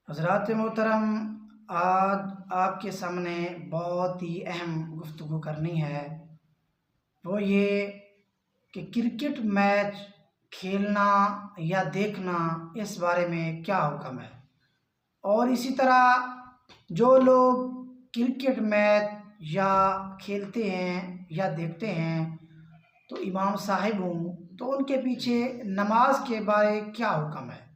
हज़रात मोहतरम, आज आपके सामने बहुत ही अहम गुफ्तगू करनी है। वो ये कि क्रिकेट मैच खेलना या देखना, इस बारे में क्या हुक्म है। और इसी तरह जो लोग क्रिकेट मैच या खेलते हैं या देखते हैं, तो इमाम साहिब हूँ, तो उनके पीछे नमाज के बारे क्या हुक्म है।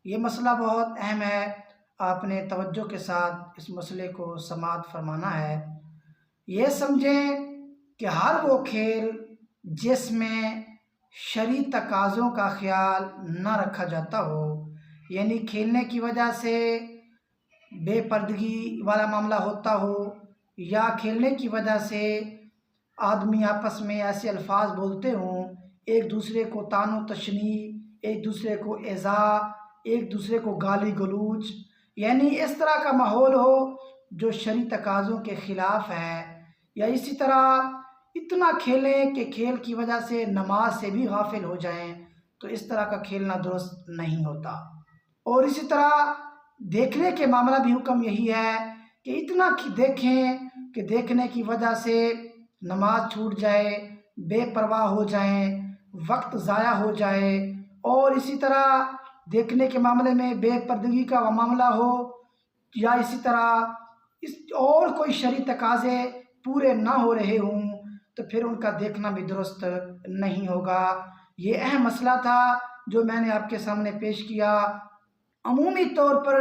ये मसला बहुत अहम है। आपने तवज्जो के साथ इस मसले को समाअत फरमाना है। ये समझें कि हर वो खेल जिसमें शरई तकाज़ों का ख्याल न रखा जाता हो, यानी खेलने की वजह से बेपर्दगी वाला मामला होता हो, या खेलने की वजह से आदमी आपस में ऐसे अल्फाज बोलते हों, एक दूसरे को तानो तशनी, एक दूसरे को एज़ा, एक दूसरे को गाली गलूच, यानी इस तरह का माहौल हो जो शरई तकाज़ों के ख़िलाफ़ है। या इसी तरह इतना खेलें कि खेल की वजह से नमाज से भी गाफिल हो जाएं, तो इस तरह का खेलना दुरुस्त नहीं होता। और इसी तरह देखने के मामला भी हुक्म यही है कि इतना देखें कि देखने की वजह से नमाज छूट जाए, बेपरवाह हो जाएं, वक्त ज़ाया हो जाए। और इसी तरह देखने के मामले में बेपर्दगी का मामला हो, या इसी तरह इस और कोई शरई तकाज़े पूरे ना हो रहे हों, तो फिर उनका देखना भी दुरुस्त नहीं होगा। ये अहम मसला था जो मैंने आपके सामने पेश किया। अमूमी तौर पर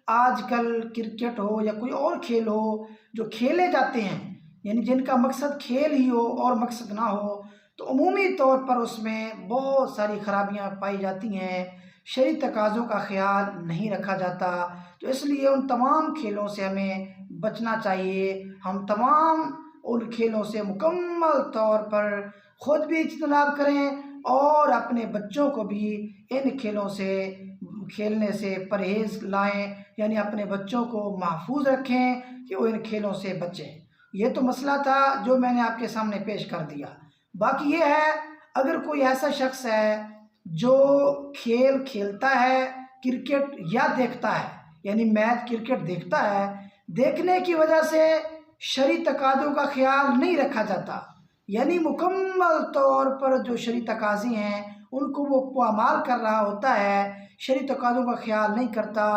आजकल क्रिकेट हो या कोई और खेल हो जो खेले जाते हैं, यानी जिनका मकसद खेल ही हो और मकसद ना हो, तो अमूमी तौर पर उसमें बहुत सारी खराबियां पाई जाती हैं। शरई तकाज़ों का ख्याल नहीं रखा जाता, तो इसलिए उन तमाम खेलों से हमें बचना चाहिए। हम तमाम उन खेलों से मुकम्मल तौर पर ख़ुद भी इज्तनाब करें और अपने बच्चों को भी इन खेलों से खेलने से परहेज़ लाएं, यानी अपने बच्चों को महफूज रखें कि वो इन खेलों से बचें। ये तो मसला था जो मैंने आपके सामने पेश कर दिया। बाकी ये है, अगर कोई ऐसा शख्स है जो खेल खेलता है, क्रिकेट या देखता है, यानी मैच क्रिकेट देखता है, देखने की वजह से शरई तकाज़ों का ख्याल नहीं रखा जाता, यानी मुकम्मल तौर पर जो शरई तकाज़े हैं उनको वो पामाल कर रहा होता है, शरई तकाज़ों का ख्याल नहीं करता,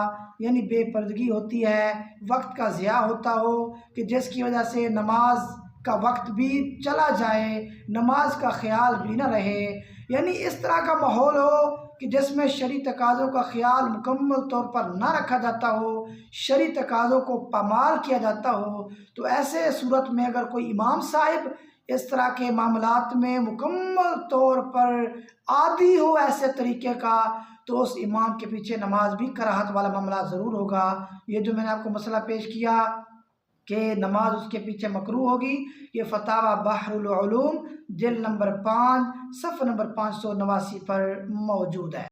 यानी बेपर्दगी होती है, वक्त का ज़िया होता हो कि जिसकी वजह से नमाज का वक्त भी चला जाए, नमाज का ख्याल भी ना रहे, यानी इस तरह का माहौल हो कि जिसमें शरई तकाज़ों का ख्याल मुकम्मल तौर पर ना रखा जाता हो, शरई तकाज़ों को पामाल किया जाता हो। तो ऐसे सूरत में अगर कोई इमाम साहिब इस तरह के मामलात में मुकम्मल तौर पर आदी हो ऐसे तरीके का, तो उस इमाम के पीछे नमाज भी कराहत वाला मामला ज़रूर होगा। ये जो मैंने आपको मसला पेश किया कि नमाज उसके पीछे मकरूह होगी, ये फतावा बहरुल उलूम जिल्द नंबर 5 सफ़ा नंबर 589 पर मौजूद है।